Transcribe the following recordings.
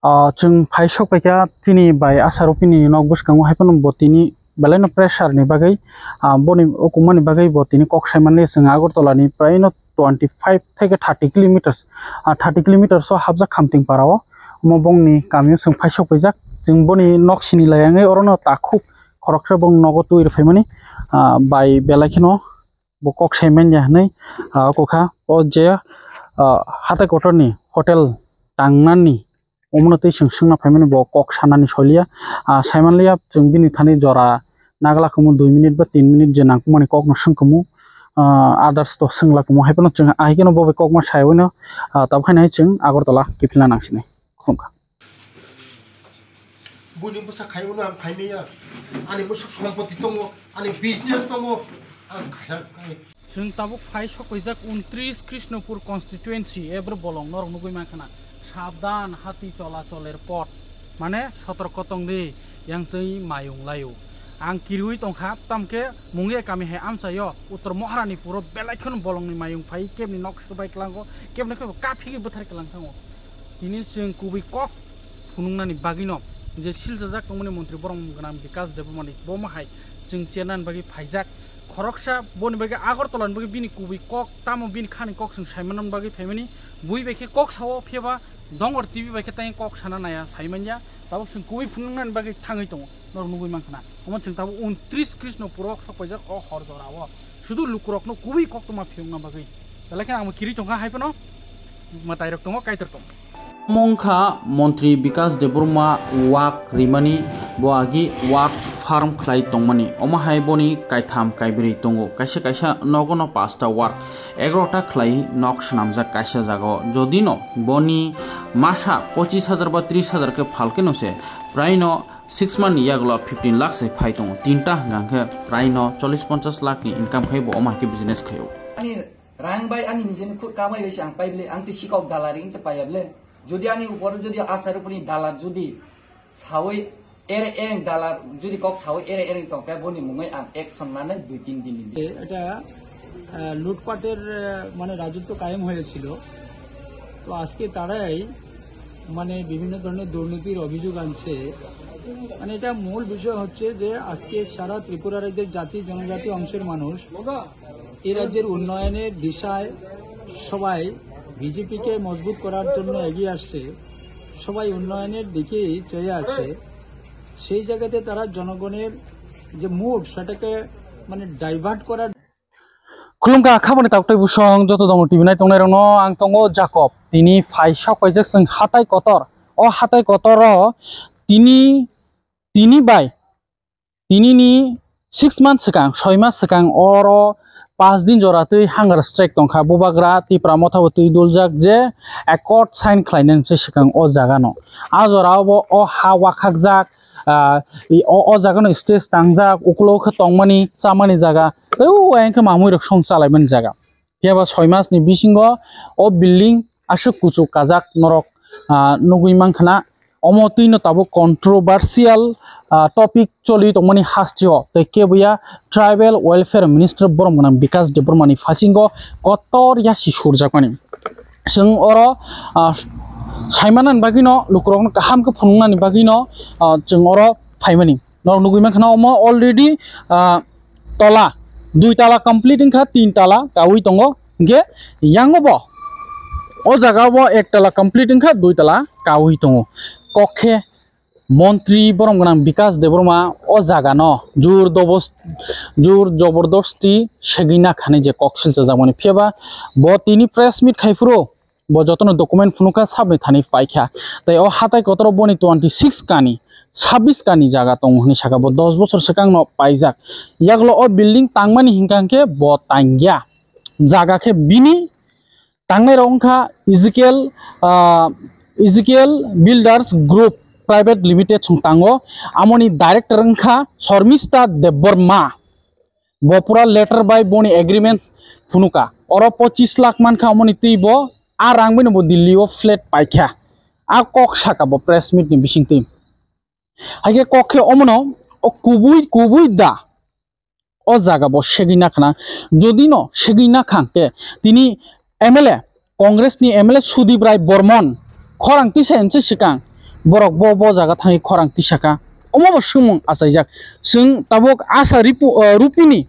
जों फाइसक बायका तिनि बाय आसारपिनि नक बसकांगो हायपन बतिनि बेलायनो प्रेसार नि बागै बनि ओकुमानि बागै बतिनि कक्सायमानले जों आगरतलानि प्रायनो 25 থেকে 30 किलोमीटर 30 किलोमीटर सो हाबजा खामथिं पाराव मबंनि गामियाव जों फाइसक बायजाक जों बनि नक्सिनि लायांगै अरनो ताखु खरकसा बं नगतु इरफायमानि बाय बेलायखिनो ब कक्सायमान जाहनै कोखा ओ जे हाथाय गटरनि हटेल टांनानि ओमनोतै सोंना फायमानि ब कक सानानि सलिया सायमानलिया जों बिनि थानि जरा नागलाखमु 2 मिनिट बा 3 मिनिट जे नांकुमानि कक न सोंखमु आदार्स तो सोंलाखमु हायपन जों आहिकेनो बबे कक मा सायवनो ताबखायनाय जों आगरतला किफिला नांसिनै खुमका बनि बसा खायवनो आं खायनैया आनि बसु सम्पत्ति दङ आनि बिजनेस दङ आं खाय जों ताबुक फाइसक बायजाक 29 कृष्णपुर कन्स्टिट्युएन्सि एब्र बलं नरक नुगै माखना साबधान हाथी चलाचलेर पथ माने सतर्कतंदि यांतै मायुंलायु आं किरुइ तंखा तामके मुंगे कामी हे आमचायो उत्तर महारानी पुरो बेलायखन बलंनि मायुं फाइ केबनि नक्सबाय क्लांगो केबनि खो काफिगे बोथार क्लांथांगो तिनि जों कुबै कक फुनुंनानि बागिनो जे सिलजाजाक तंमनि मन्त्रि बरम गनाम विकास देबमानि बमाहाय जों चेनान बागि फाइजाक खरकसा बनि बागि आगरतलान बागि बिनि कुबै कक तामो बिनि खानि कक जों सायमानन बागि फायमानि बुइ बेखे कक सावो फेबा दंगर टिभि बायखे ताइ कक साना नाया सायमानया ताबो जों कुबै फुनुंनानि बागि थाङै दङ नर नुगै मानखना अमन जों ताबो 29 कृष्णपुर सपायजाक अ हर जराव सुदु लुकुरकनो कुबै कक तमा फिउंना बागि बेलाखे आं किरि तंखा हायपनो मतायरक दङ कायतर दङ मंखा मन्त्री विकास देबरमा वाक रिमानि बोआगि वाक फार्म खलाय तंमानि अमाहाय बनि कायथाम कायब्रै दंगो कायसा कायसा नगनो पास्ता वाक 11टा खलाय नक्स नामजा कायसा जागो जदिनो बनि मासा 25000 बा 30000 के फालके नसे प्रायनो 6 मान यागलो 15 लाख से फाय दङ तीनटा गांखे प्रायनो 40-50 लाख नि इनकाम खायबो अमाके बिजनेस खायो अनि रां बाय अनि निजेनो खुद कामाय बेसे आं पाइबले आं ति सिकाव दालारि इंते पायाबले যদি আমি উপরে যদি আসার উপরে দালার যদি সাওই এর এং দালার যদি কক সাওই এর এর টকা বনি মুঙ্গই আং অ্যাকশন মানে 2-3 দিন এটা লুটপাটের মানে রাজত্ব কায়েম হয়েছিল তো আজকে তারাই মানে বিভিন্ন ধরনের দুর্নীতির অভিযোগ আনছে মানে এটা মূল বিষয় হচ্ছে যে আজকে সারা ত্রিপুরা রাজ্যের জাতি জনজাতি অংশের মানুষ এই রাজ্যের উন্নয়নের দিশায় সবাই বিজেপি কে মজবুত করার জন্য এগিয়ে আসছে সবাই উন্নয়নের দিকেই চেয়ে আছে সেই জায়গাতে তারা জনগণের যে মুড সেটাকে মানে ডাইভার্ট করার खुलुमगा खाबानि तावतै बुसं जत दङ टिभि नाय तंनाय रनो आं तंगो जाकब तिनि फाइसक बायजाक जों हाथाय कतर अ हाथाय कतर तिनि बाय तिनिनि 6 मान्थ सिगां 6 मास सिगां अर 5 दिन जरातै हांगार स्ट्राइक तंखा बबाग्रा तिप्रा मथावतै दुलजाक जे एकर्ड साइन खालायनानैसो सिगां अ जागानो आ जरावबो अ हा वाखाकजाक अ जागानो स्टेज तांजाक उकलौखो तंमानि चामानि जागा औ आयंखो मामुरक सं चालायमोन जागा केबा 6 मासनि बिसिंगो अ बिल्डिं आसो कुचु काजाक नरक नुगै मानखना अमतैनो ताबो कन्ट्रोभार्सियल टपिक चलि तंमानि हास्टियो तै केबया ट्राइबल वेलफेयर मिनिस्टर बरम गनाम विकास देबरमानि फासिंगो कतर यासि सुरजाकमानि जों अर सायमानान बागिनो लुकुरकनो गाहामखो फुनुंनानि बागिनो जों अर फायमानि नर नुगै मानखना अम अलरेडी तला 2 ताला कमप्लीट इंखा 3 ताला गावै दंगो गे यांगबो ओ जागाबो 1 ताला कमप्लीट इंखा 2 ताला गावै दंगो कखे मन्त्री बरम गनाम विकास देबरमा अ जागानो जुर जबरदस्ती सेगिना खाने जे कक्सिल जामानि फेबा ब तिनि प्रेस मिट खाइफ्रो ब जतनो डकुमेन्ट फुनुका साबनि थानि पाइखा तै अ हाथाय कतर बनि 26 कानि 26 कानि जागा दं हनि साका ब 10 बছर सिगां न पाइजाक यागलो अ बिल्डिं तांमानि हिंकांके ब तांगिया जागाखे बिनि तांनाय रंखा Ezekiel Builders Group Private Limited संतांगो आमोनी डायरेक्टर अंखा शर्मिष्ठा देबबर्मा बपुरा लेटर बाय बनि एग्रीमेंट फुनुका और 25 लाख मानखा आमोनी तैबो आ रांबैनो ब दिल्लीओ फ्लैट पाइखा आ कक साका ब प्रेस मीट नि बिसिंति हागे कखे अमनो अ कुबुई दा अ जागा ब सेगिना खाना जदिनो सेगिना खांके तिनि एमएलए कांग्रेस नि एमएलए सुदीप राय बर्मन खरांति सेनसे सिगां borok bo jaga thangi khorang tisaka omo sumung asaijak sung tabok asa rupini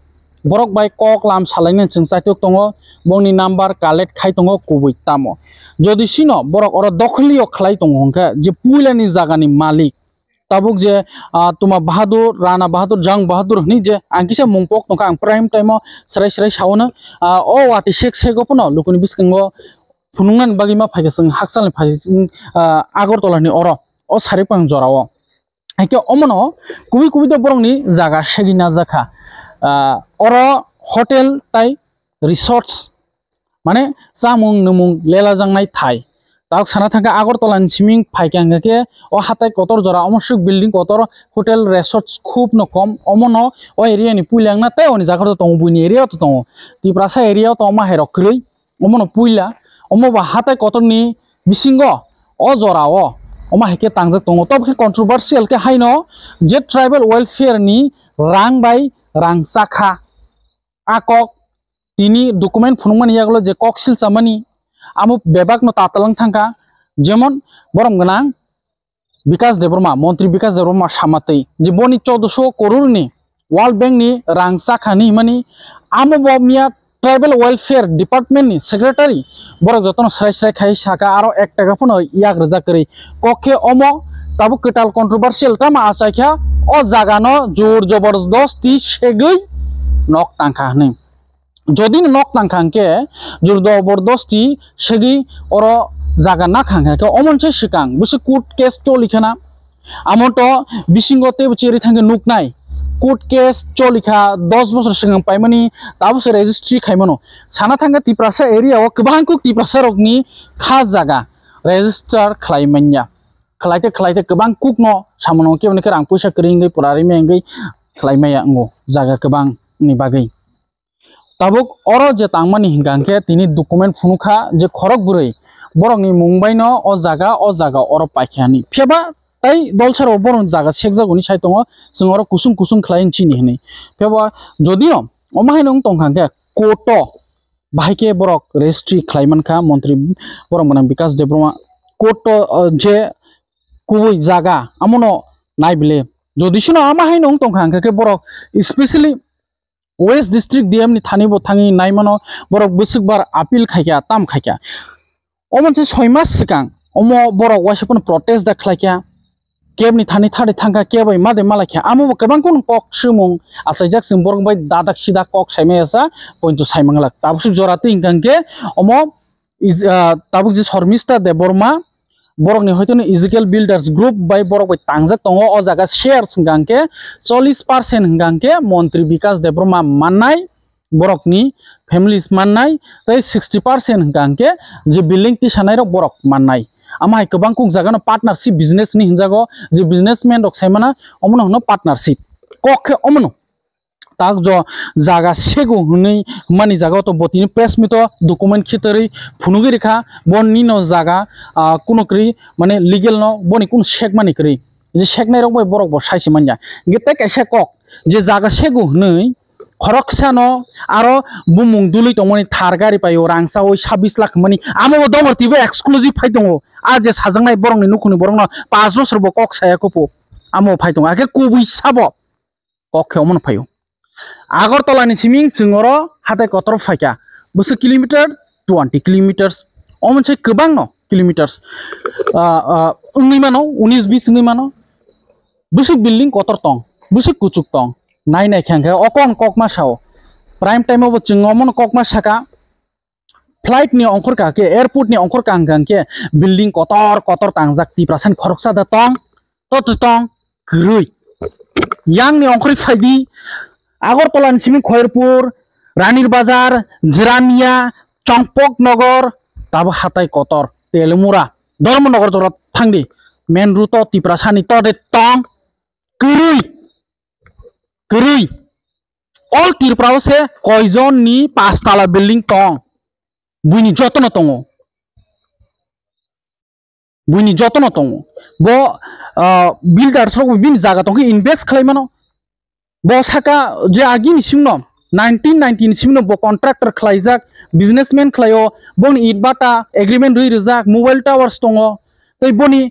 borok bai kok lam salainen sung saitok tongo bongni number collect khai tongo kubui tamo jodi sino borok oro dokhliyo khlai tongo hongka je puilani jagani malik tabuk je tuma bahadur rana bahadur jang bahadur ni je angkisa mungpok tongka ang prime time o serai sauna o wati sek opono lukuni biskango funungan bagi ma phaiga sing haksal phai agartala ni oro o saripang jorao ake omono kubi to borongni jaga segina jaka oro hotel tai resorts mane samung numung lela jangnai thai tak sana thangka agartala ni siming phaikanga ke o hatai kotor jora omosuk building kotor hotel resorts khub no kom omono o area ni puilangna tai oni jaga to tong buini area to tong tiprasa area to ma hero krei omono puila omo ba hatai kotor ni bisingo o jorao oma heke tangjak tongo tob ke controversial ke haino je tribal welfare ni rang bai rang sakha akok tini document phunumani yaglo je koksil samani amu bebak no tatalang thangka jemon borom ganang বিকাশ দেববর্মা মন্ত্রী বিকাশ দেববর্মা সামাতেই যে বনি 1400 crore ni world bank ni rang sakhani mani amu bomia tribal welfare department ni secretary borok jotono srai khai saka aro 1 টাকা phone yak raja kri kokhe omo tabu ketal controversial tama asaikha o jagano jor jobardasti segei nok tangkha ni যদি nok tangkhangke jor jobardasti segei oro jaga na khangha ke omonche sikang bisi court case cholikhana amoto bisingote cheri thange nuknai court case cholikha 10 বছর সিগাং পাইমানি তাবসে registry খাইমানো সানা থাঙ্গা Tiprasa area ও गोबांकुक तिप्रासा रokni khas jaga register khlaimanya khalaite गोबांकुक no samono ke onike rang puisa kringai purari mengai khlaimaya ngo jaga गोबां ni bagai tabuk oro je tangmani hingangke tini document phunukha je khorok burui borokni mungbaino o jaga oro paikhani pheba tai dolsar oborong jaga sekjagoni saitongo singoro kusung khlain chini hini pheba jodio omahainong tongkhangke koto bahike borok registry khlaimankha montri borok manang bikas debroma koto je kubui jaga amono naibile jodisino amahainong tongkhangke ke borok especially west district dm ni thani bo thangi naimano borok busukbar appeal khaikya tam khaikya omonse 6 mas sikang omo borok wasipon protest da khlaikya kebni thani thari thangka kebai made malakya amu kabang kun kok sumung asaijak sing borok bai dadak sida kok saimai asa pointu saimanglak tabsuk jorati ingkangke omo tabuk je shormista deborma borok ni hoitoni ezekiel builders group bai borok bai tangjak tongo o jaga share singkangke 40% hingkangke montri bikas deborma mannai borok ni families mannai tai 60% hingkangke je building ti sanai rok borok mannai amai गोबांकुक jagano partnership business ni hinjago je businessman rok saimana omono hono partnership kokhe omono tak jo jaga segu hunei mani jaga to botini press mito document khitari phunugi rekha bonni no jaga kuno kri mane legal no boni kun shek mani kri je shek nai rok bai borok bo saisi manya gete kaisa kok je jaga segu hunei khoroksano aro bumung dului tongmani thar gari payo rangsa oi 26 lakh mani amo domorti be exclusive phai tongo aje sajangnai borong ni nukuni borong no 5 বছর bo kok saya kopo amo phai tongo ake kubui sabo kokhe omon phayo agartala ni siming chingoro hatai kotor phaikya busu kilometer 20 kilometers omonse गोबां no kilometers ungni mano 19 20 ungni mano busu building kotor tong busu kuchuk tong nai khangke okon kokma sao prime time bo chingomon kokma saka flight ni ongkhor ka ke airport ni ongkhor kang ke building kotor tangjak 30% khoroksa da tong tong grui yang ni ongkhori phaidi agartala ni simi khairpur ranir bazar jirania chongpok nogor tab hatai kotor telmura Dharmanagar জরা থাংদি main route 30% ni tode tong grui all tirprao se koijon ni 5 tala building tong buini jotono tongo bo builders rok bin jaga tong invest khlaimano bo saka je agi ni simno 1919 ni simno bo contractor khlaijak businessman khlaio bon itbata agreement rui rijak mobile towers tongo tei boni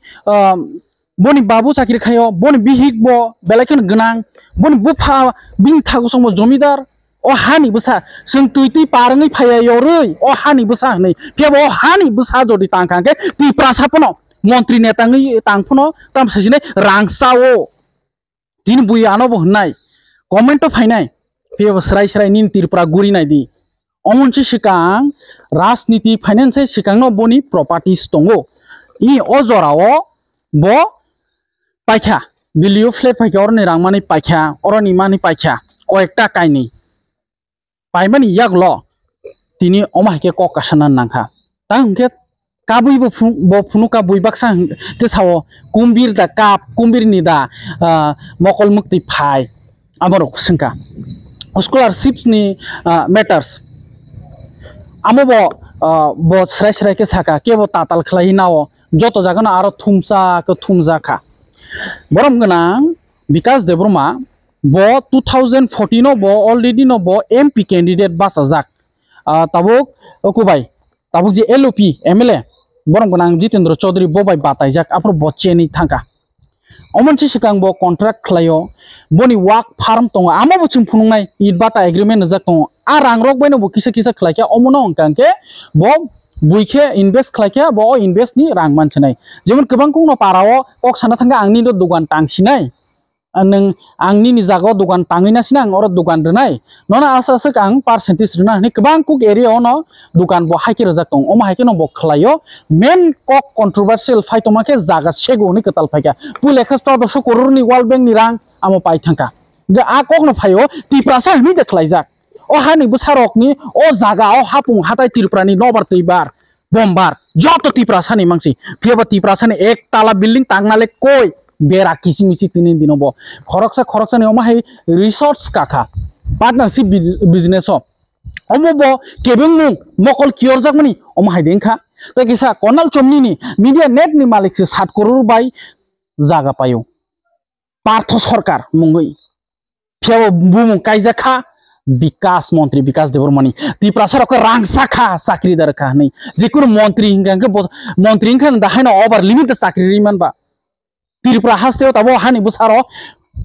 boni babu sakir khayo boni bihik bo belakon gnang boni bufa bing thago songbo jomidar o hani busa sing tuiti parangai phaya yoroi o hani busa nei phebo o hani busa jodi tangkangke ti prasapono মন্ত্রী নেতাঙ্গি তাংফুনো তাম সাজিনে রাংসাও দিন বুই আনবো হনাই comment ফাইনাই Feb স্রাই স্রাই নিন তিরপুরা গুরি নাই দি অমনসি সিকাং রাজনীতি ফাইনান্সে সিকাং ন বনি প্রপার্টিস দঙ্গো ই অজরাও ব পাইখা দিলিও ফ্লেট পাইখা অরনি রাংমানি পাইখা অরনি মানি পাইখা কয়েকটা কাইনি পাইমানি ইয়াগল তিনি অমাহিকে ককাসানান নাংখা তা হুমকে kabui bo phunu kabui baksa ke sawo kumbir da kap kumbir ni da mokol mukti phai amaro singka scholarships ni matters amobo bo srai srai ke saka ke bo tatal khlai nao joto jagana aro thumsa ko thumja kha borom ganang Vikas Debroma bo 2014 no bo already no bo MP candidate basajak tabuk okubai tabuk je LOP MLA borong gonang Jitendra Chaudhary bobai bataijak apro boccheni thangka omonchi sikang bo contract khlayo boni work farm tongo amo bo chung phunungnai it bata agreement jak tongo a rangrok baino bo kisa kisa khlaikya omono angkangke bo buikhe invest khlaikya bo invest ni rang manchnai jemon kobang kungno parao kok sana thanga angni do dugan tangsinai neng angni ni jago dugan tangina sinang oro dugan renai nona asa asa ang percentage rena ni kobang kuk area ono dugan bo haiki rajak tong oma haiki no bo khlayo main kok controversial faitoma ke jaga sego ni ketal phaika pul 114 crore ni world bank ni rang amo pai thangka ge a kok no phayo tiprasa ni dekhlaijak o hani busarok ni o jaga o hapung hatai tirprani nobar teibar bombar joto tiprasa ni mangsi pheba tiprasa ni ek tala building tangnale koi bera kisi misi tinin dinobo khoroksa ni oma hai resorts kakha partnership business ho omobo kebeng mung mokol kior jakmani oma hai dengkha ta kisa konal chomni ni media net ni malik se 7 crore bai jaga payo partho sarkar mungoi phebo bumung kaijakha বিকাশ মন্ত্রী বিকাশ দেবরমণি তিপ্রাসার রাংসা খা চাকরি দার খা নেই যে কোনো মন্ত্রী হিংগাকে মন্ত্রী হিংখান দাহাইনা ওভার লিমিট চাকরি মানবা ত্রিপুরা হাসতেও তাবো হানি বুসারো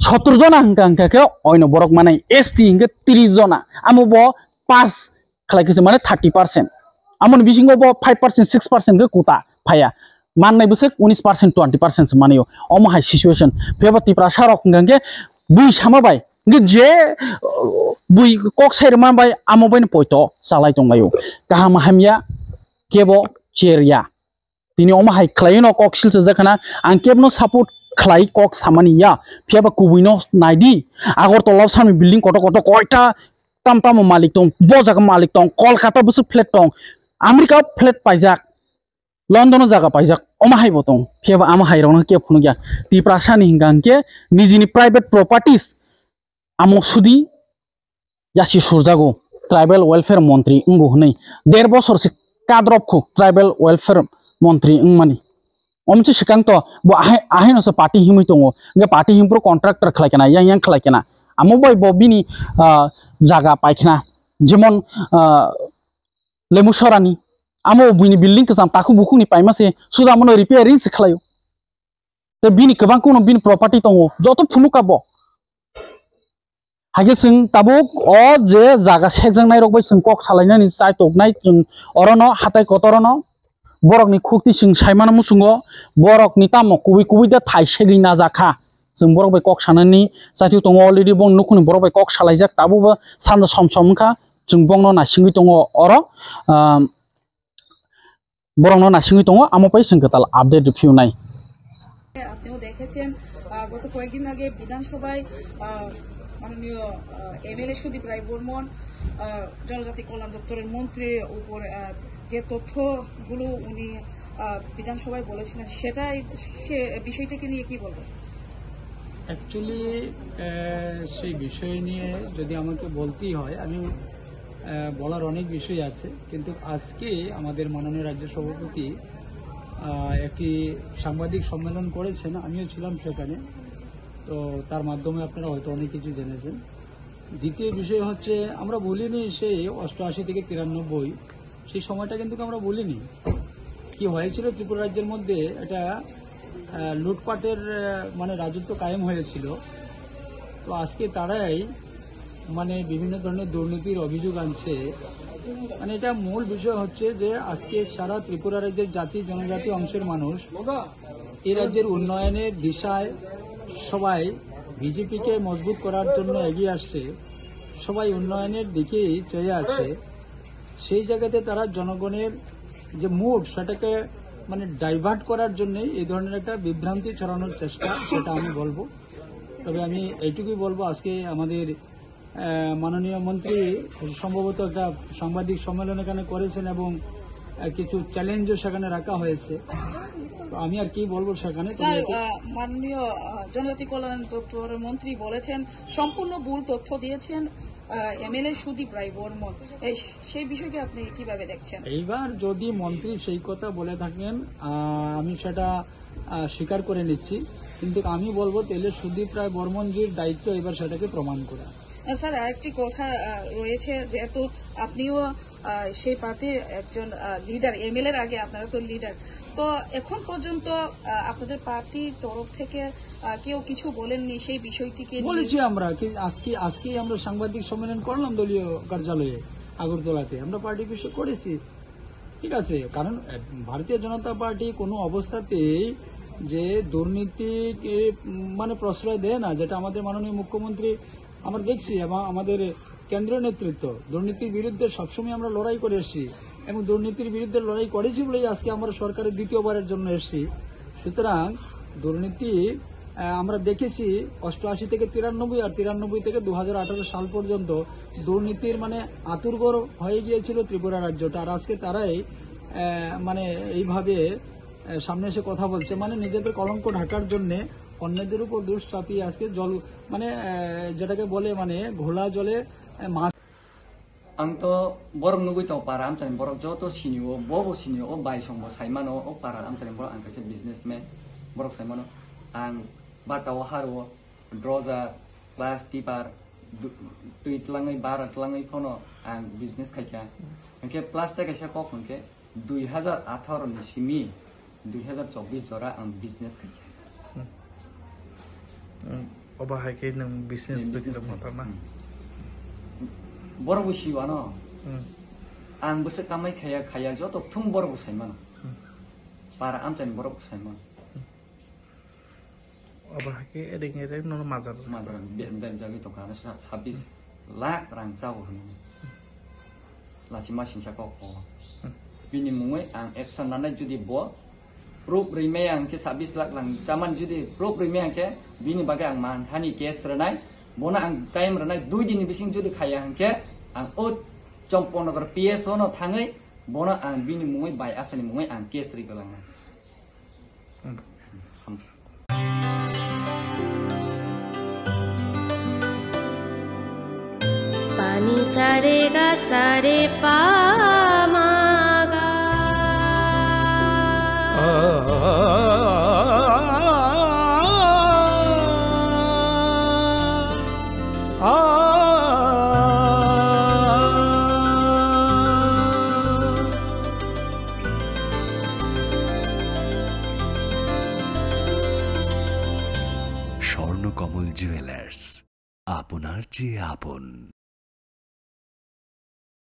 70 जना হিংকাকে অন্য বরক মানে এসটি হিংকে 30 जना আমো ব পাস খালাইকেছে মানে 30% আমন বিসিংগো ব 5% 6% কে কুতা ফায়া মাননাই বসে 19% 20% মানেও অমহাই সিচুয়েশন ফেবা ত্রিপুরা সারক হিংকাকে বুই সামাবাই যে বুই কক সাইর মাবাই আমো বাইন পয়তো চালাই দंबायो गाहाम हामिया केबो चेरिया তিনি অমাহাই খ্লাইনো কক সিলছে জাখানা আং কেবনো সাপোর্ট খ্লাই কক সামানিয়া ফিয়াবা কুবুইনো নাইদি আগরতলাও সামি বিল্ডিং কত কত কয়টা তাম মালিক দं বজাগা মালিক দं কলকাতা বসে ফ্ল্যাট দं আমেরিকা ফ্ল্যাট পাইজাক লন্ডন জায়গা পাইজাক অমাহাই বতং ফিয়াবা আমাহাই রং কে ফুনুগিয়া তিপ্রাসানি হিংগাংকে নিজিনি প্রাইভেট প্রপার্টিজ আমো সুদি यासी सुरजागो ट्राइबल वेलफेयर मंत्री उंगो हनै 1.5 बছर से काद्रबखो ट्राइबल वेलफेयर मंत्री उंगमानि ओमसे सिकां तो बो आहेनोसो पार्टी हिमै दङो गे पार्टी हिमप्रो कन्ट्राक्टर खलायकेना yang खलायकेना आमो बय बबिनि जागा पाइखना जेमन लेमुसरानि आमो बुइनि बिल्डिं कसाम ताखु बुखुनि पाइमासे सुदामनो रिपेयरिंग से खलायो ते बिनि गोबां कोनो बिनि प्रॉपर्टी दङो जतो फुनुकाबो हागे जों ताबुक अ जे जागा सेकजांनाय रकबाय जों कक सालायनानै चाय टकनाय जों अरनो हाथाय कतरनो बरकनि खुक्ति जों सायमान मुसुंगो बरकनि तामो कुबि दा थाइसेगै ना जाखा जों बरक बाय कक सानानि जाति दङ अलरेडी बं नुखुनि बरक बाय कक सालायजाक ताबुबो सानजा समखा जों बंनो नासिङै दङ अर बरकनो नासिङै दङ आमोपाय जों गताल আপডেট রিভিউ নাই আপনিও দেখেছেন গত কয়েকদিন আগে বিধানসভায় মাননীয় এমএলএ সুদীপ রায় বর্মন জনজাতি কল্যাণ দপ্তরের মন্ত্রীর উপর যে তথ্যগুলো উনি বিধানসভায় বলেছিলেন সেটাই বিষয়টাকে নিয়ে কি বলবেন অ্যাকচুয়ালি সেই বিষয় নিয়ে যদি আমাকে বলতেই হয় আমি বলার অনেক বিষয় আছে কিন্তু আজকে আমাদের মাননীয় রাজ্য সভাপতি একটি সাংবাদিক সম্মেলন করেছেন আমিও ছিলাম সেখানে তো তার মাধ্যমে আপনারা হয়তো অনেক কিছু জেনেছেন দ্বিতীয় বিষয় হচ্ছে আমরা বলিনি সেই 88 থেকে 93 সেই সময়টা কিন্তু আমরা বলিনি কি হয়েছিল ত্রিপুরা রাজ্যের মধ্যে এটা লুটপাটের মানে রাজত্ব কায়েম হয়েছিল। তো আজকে তারাই মানে বিভিন্ন ধরনের দুর্নীতির অভিযোগ আনছে। মানে এটা মূল বিষয় হচ্ছে যে আজকে সারা ত্রিপুরা রাজ্যের জাতি জনজাতি অংশের মানুষ এই রাজ্যের উন্নয়নের দিশায় সবাই বিজেপিকে মজবুত করার জন্য এগিয়ে আসছে, সবাই উন্নয়নের দিকেই চেয়ে আছে। সেই জায়গাতে তারা জনগণের যে মুড সেটাকে মানে ডাইভার্ট করার জন্যই এই ধরনের একটা বিভ্রান্তি ছড়ানোর চেষ্টা, সেটা আমি বলবো। তবে আমি এইটুকুই বলবো, আজকে আমাদের মাননীয় মন্ত্রী সম্ভবত একটা সাংবাদিক সম্মেলন এখানে করেছেন এবং কিছু চ্যালেঞ্জও সেখানে রাখা হয়েছে। তো আমি আর কি বলবো সেখানে। স্যার, মাননীয় জনজাতি কল্যাণ দপ্তরের মন্ত্রী বলেছেন সম্পূর্ণ ভুল তথ্য দিয়েছেন এমএলএ সুদীপ রায় বর্মন, সেই বিষয়কে আপনি কিভাবে দেখছেন? এইবার যদি মন্ত্রী সেই কথা বলে থাকেন আমি সেটা স্বীকার করে নিচ্ছি, কিন্তু আমি বলবো তাহলে সুদীপ রায় বর্মনজির দায়িত্ব এবার সেটাকে প্রমাণ করা। স্যার, আরেকটি কথা রয়েছে, যেহেতু আপনিও সেই পার্টির একজন লিডার, এমএলএর আগে আপনারা তো লিডার, তো এখন পর্যন্ত আপনাদের পার্টির তরফ থেকে কেউ কিছু বলেননি সেই বিষয়টিকে? বলেছি আমরা, আজকেই আমরা সাংবাদিক সম্মেলন করলাম দলীয় কার্যালয়ে আগরতলাতে, আমরা পার্টি বিষয় করেছি। ঠিক আছে, কারণ ভারতীয় জনতা পার্টি কোনো অবস্থাতেই যে দুর্নীতিকে মানে প্রশ্রয় দেয় না, যেটা আমাদের মাননীয় মুখ্যমন্ত্রী আমরা দেখছি এবং আমাদের কেন্দ্রীয় নেতৃত্ব দুর্নীতির বিরুদ্ধে সবসময় আমরা লড়াই করে এসেছি এবং দুর্নীতির বিরুদ্ধে লড়াই করেছি বলেই আজকে আমরা সরকারের দ্বিতীয়বারের জন্য এসেছি। সুতরাং দুর্নীতি আমরা দেখেছি 88 থেকে 93 আর 93 থেকে 2018 সাল পর্যন্ত দুর্নীতির মানে আতুরঘর হয়ে গিয়েছিল ত্রিপুরা রাজ্যটা। আর আজকে তারাই মানে এইভাবে সামনে এসে কথা বলছে, মানে নিজেদের কলঙ্ক ঢাকার জন্য অন্যদের উপর দোষ চাপিয়ে আজকে জল মানে যেটাকে বলে মানে ঘোলা জলে মাছ। आंथ' बरफ नुगैथाव पारा आमतानि बरफ जत' सिनियो बबो सिनियो ओ बाय संबो साइमानो ओ पारा आमतानि बरफ आं कासे बिजनेसमेन बरफ साइमानो आं बाटाव हारो ड्रजार क्लास टिपार तुइतलाङै बारातलाङै फनो आं बिजनेस खायखा ओंखे प्लास्टिक कासे कखनके 2018 नि सिमी 2024 जरा आं बिजनेस खायखा अबाहायके नों बिजनेस बेखौ माबा बरफ सिवानो आं बोसो कामाय खाया जत थुम बरफ साइमानो पारा आमतानि बरफ साइमानो अबाहायके एरें नों माजार बेन जागै दखान 26 लाख रां जावो होनो लासि मासिंसा कक बिनि मुङै आं एक्सन लानाय जुदि ब प्रुफ रिमे आंके 26 लाख रां जामान जुदि प्रुफ रिमे आंके बिनि बागै आं मानहानि केस रनाय बना आं टाइम रनाय 2 दिन बिसिं जुदि खाया आंके आं ओ चम्पनगर पिएसओ न थाङै बना आं बिनि मुङै बाय आसानि मुङै आं केस रिगलाङा पानी सारे गा सारे पामागा স্বর্ণকমল জুয়েলার্স, আপনার চেয়ে আপন।